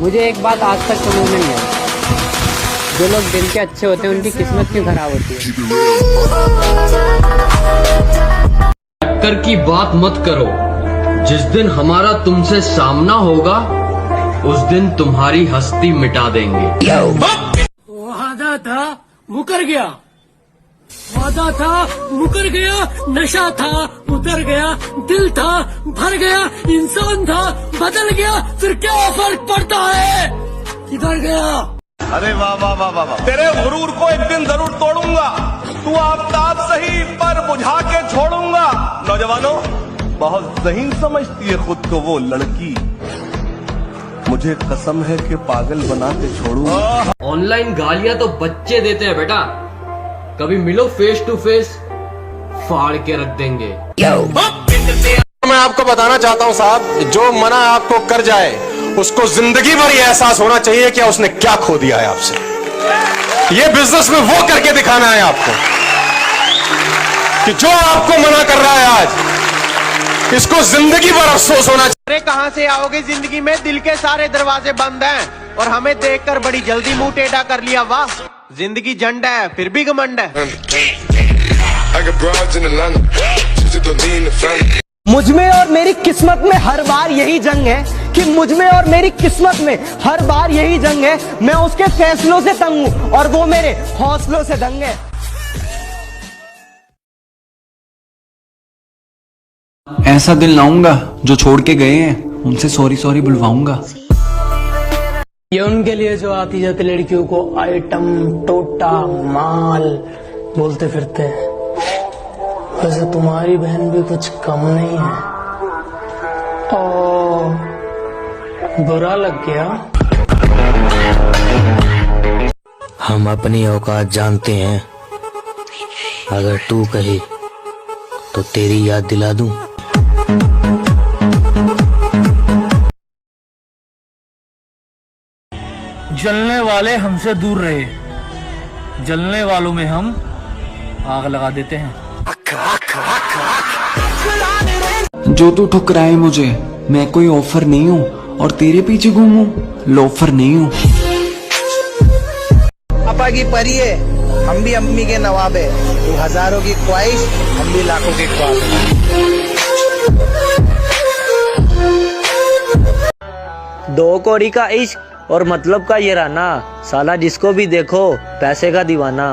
मुझे एक बात आज तक समझ में नहीं आई, जो लोग दिल के अच्छे होते हैं उनकी किस्मत क्यों खराब होती है। टक्कर की बात मत करो, जिस दिन हमारा तुमसे सामना होगा उस दिन तुम्हारी हस्ती मिटा देंगे। वादा था मुकर गया, वादा था मुकर गया, नशा था उतर गया, दिल था भर गया, इंसान था बदल गया, फिर क्या फर्क पड़ता है किधर गया। अरे वाह वाह वाह वाह वाह, तेरे गुरूर को एक दिन जरूर तोड़ूंगा, तू आफ्ताब सही पर बुझा के छोड़ूंगा। नौजवानों, बहुत ज़हीन समझती है खुद को वो लड़की, मुझे कसम है कि पागल बना के छोड़ूंगा। ऑनलाइन गालियां तो बच्चे देते हैं बेटा, कभी मिलो फेस टू फेस, फाड़ के रख देंगे। मैं आपको बताना चाहता हूं साहब, जो मना आपको कर जाए उसको जिंदगी भर ये एहसास होना चाहिए कि उसने क्या खो दिया है आपसे। ये बिजनेस में वो करके दिखाना है आपको कि जो आपको मना कर रहा है आज, इसको जिंदगी भर अफसोस होना चाहिए। अरे कहां से आओगे जिंदगी में, दिल के सारे दरवाजे बंद हैं और हमें देखकर बड़ी जल्दी मुंह टेढ़ा कर लिया। वाह, जिंदगी झंड है फिर भी घमंड है। मुझमें और मेरी किस्मत में हर बार यही जंग है कि मुझमें और मेरी किस्मत में हर बार यही जंग है। मैं उसके फैसलों से तंग हूं और वो मेरे हौसलों से दंग है। ऐसा दिल लाऊंगा जो छोड़ के गए हैं उनसे सॉरी सॉरी बुलवाऊंगा। ये उनके लिए जो आती जाती लड़कियों को आइटम, टोटा, माल बोलते फिरते हैं। वैसे तुम्हारी बहन भी कुछ कम नहीं है। ओ, बुरा लग गया। हम अपनी औकात जानते हैं, अगर तू कहे तो तेरी याद दिला दूं। जलने वाले हमसे दूर रहे, जलने वालों में हम आग लगा देते हैं। जो तू ठुकराए मुझे, मैं कोई ऑफर नहीं हूँ और तेरे पीछे घूमूं लोफर नहीं हूँ। पापा की परी है, हम भी अम्मी के नवाब है। तू हजारों की ख्वाहिश, हम भी लाखों के ख्वाब। दो कौड़ी का इश्क और मतलब का ये राना, साला जिसको भी देखो पैसे का दीवाना।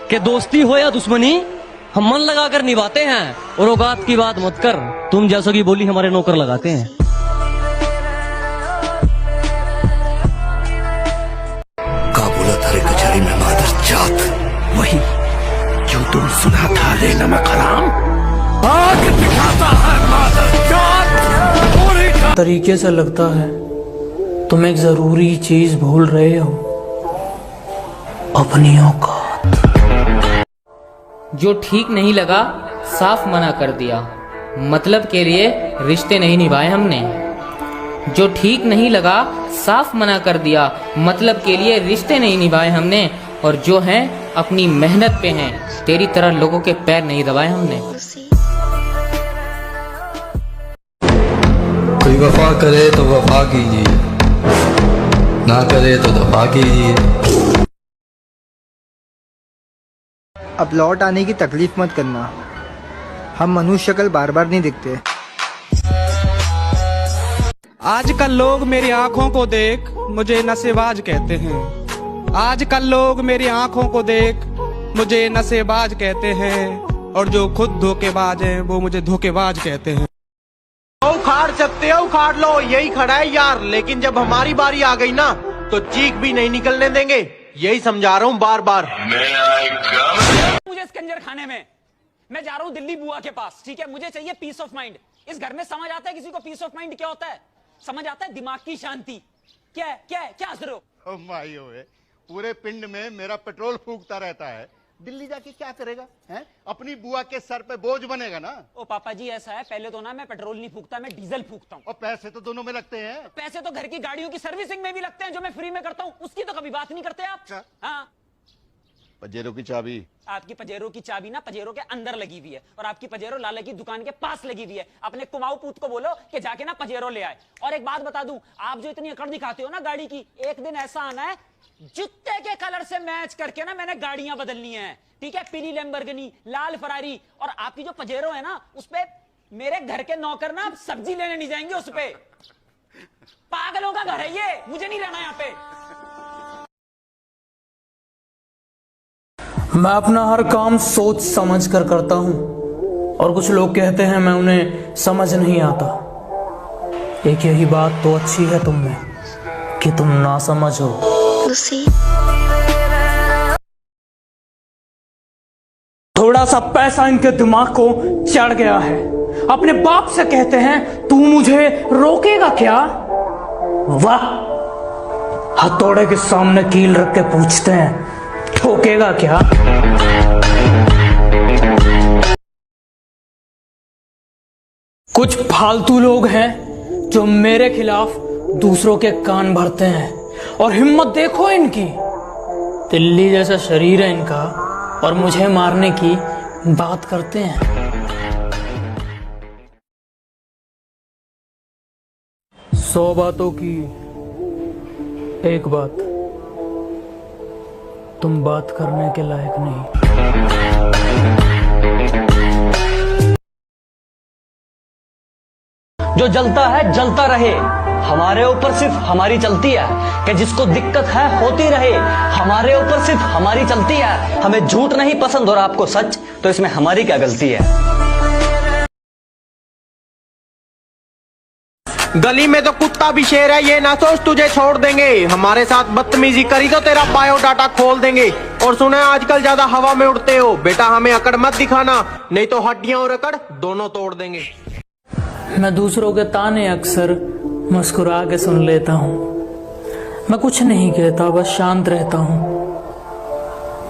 कि दोस्ती हो या दुश्मनी हम मन लगाकर निभाते हैं, और औकात की बात मत कर, तुम जैसों की बोली हमारे नौकर लगाते हैं। काबुला थारे कचहरी में मादर जात, वही जो तुम सुना था रे नमक हराम, आग दिखाता है मादर जात। तरीके से लगता है तुम एक जरूरी चीज भूल रहे हो, अपनी औकात। जो ठीक नहीं लगा साफ मना कर दिया, मतलब के लिए रिश्ते नहीं निभाए हमने। जो ठीक नहीं लगा साफ मना कर दिया, मतलब के लिए रिश्ते नहीं निभाए हमने। और जो हैं अपनी मेहनत पे हैं, तेरी तरह लोगों के पैर नहीं दबाए हमने। कोई वफा करे तो वफा कीजिए, ना करे तो दफा कीजिए। अब लौट आने की तकलीफ मत करना, हम मनुष्य शक्ल बार बार नहीं दिखते। आजकल लोग मेरी आंखों को देख मुझे नशेबाज कहते हैं। आजकल लोग मेरी आंखों को देख मुझे नशेबाज कहते हैं, और जो खुद धोखेबाज हैं वो मुझे धोखेबाज कहते हैं। उखाड़ सकते हो उखाड़ लो, यही खड़ा है यार, लेकिन जब हमारी बारी आ गई ना तो चीख भी नहीं निकलने देंगे। यही समझा रहा हूँ बार बार। मुझे स्कंजर खाने में, मैं जा रहा हूँ दिल्ली बुआ के पास, ठीक है। मुझे चाहिए पीस ऑफ माइंड। इस घर में समझ आता है किसी को पीस ऑफ माइंड क्या होता है? समझ आता है दिमाग की शांति। क्या है क्या है क्या हंस रहे हो? माई होए, पूरे पिंड में मेरा पेट्रोल फूकता रहता है, दिल्ली जाके क्या करेगा हैं? अपनी बुआ के सर पे बोझ बनेगा ना। ओ पापा जी ऐसा है, पहले तो ना मैं पेट्रोल नहीं फूकता, मैं डीजल फूकता हूँ। और पैसे तो दोनों में लगते हैं। पैसे तो घर की गाड़ियों की सर्विसिंग में भी लगते हैं, जो मैं फ्री में करता हूँ, उसकी तो कभी बात नहीं करते आप। हाँ, पजेरो की चाबी? आपकी पजेरो की चाबी ना पजेरो के अंदर लगी हुई है और आपकी पजेरो लाला की दुकान के पास लगी हुई है। अपने कुमाऊ पूत को बोलो कि जाके ना पजेरो ले आए। और एक बात बता दूं, आप जो इतनी अकड़ दिखाते हो ना गाड़ी की, एक दिन ऐसा आना है जूते के कलर से मैच करके ना मैंने गाड़ियां बदलनी है, ठीक है? पीली लैम्बोर्गिनी, लाल फरारी। और आपकी जो पजेरो है ना उस पे मेरे घर के नौकर ना सब्जी लेने नहीं जाएंगे। उस पे पागलों का घर है ये, मुझे नहीं रहना यहाँ पे। मैं अपना हर काम सोच समझ कर करता हूं और कुछ लोग कहते हैं मैं उन्हें समझ नहीं आता। एक यही बात तो अच्छी है तुम में कि तुम ना समझ हो। थोड़ा सा पैसा इनके दिमाग को चढ़ गया है। अपने बाप से कहते हैं तू मुझे रोकेगा क्या? वाह, हथौड़े के सामने कील रख के पूछते हैं ठोकेगा क्या? कुछ फालतू लोग हैं जो मेरे खिलाफ दूसरों के कान भरते हैं और हिम्मत देखो इनकी। तिल्ली जैसा शरीर है इनका और मुझे मारने की बात करते हैं। 100 बातों की एक बात, तुम बात करने के लायक नहीं। जो जलता है जलता रहे, हमारे ऊपर सिर्फ हमारी चलती है। कि जिसको दिक्कत है होती रहे, हमारे ऊपर सिर्फ हमारी चलती है। हमें झूठ नहीं पसंद और आपको सच, तो इसमें हमारी क्या गलती है? गली में तो कुत्ता भी शेर है, ये ना सोच तुझे छोड़ देंगे। हमारे साथ बदतमीजी करी तो तेरा बायोडाटा खोल देंगे। और सुना है आजकल ज्यादा हवा में उड़ते हो, बेटा हमें अकड़ मत दिखाना, नहीं तो हड्डियां और अकड़ दोनों तोड़ देंगे। मैं दूसरों के ताने अक्सर मुस्कुरा के सुन लेता हूँ। मैं कुछ नहीं कहता, बस शांत रहता हूँ,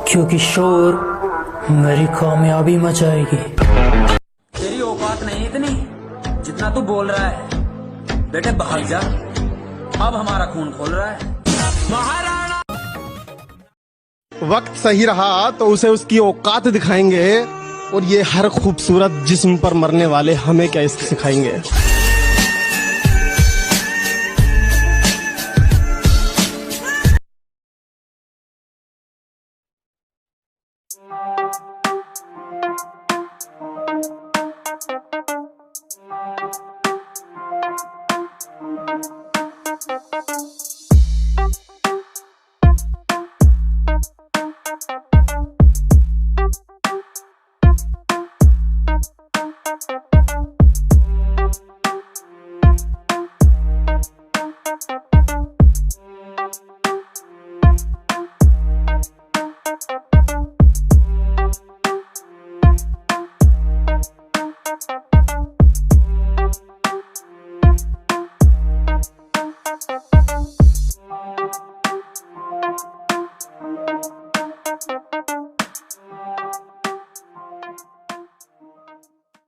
क्योंकि शोर मेरी कामयाबी मचाएगी। तेरी औकात नहीं इतनी जितना तू बोल रहा है। बेटे भाग जा, अब हमारा खून खोल रहा है। महाराणा वक्त सही रहा तो उसे उसकी औकात दिखाएंगे, और ये हर खूबसूरत जिस्म पर मरने वाले हमें क्या इसकी सिखाएंगे।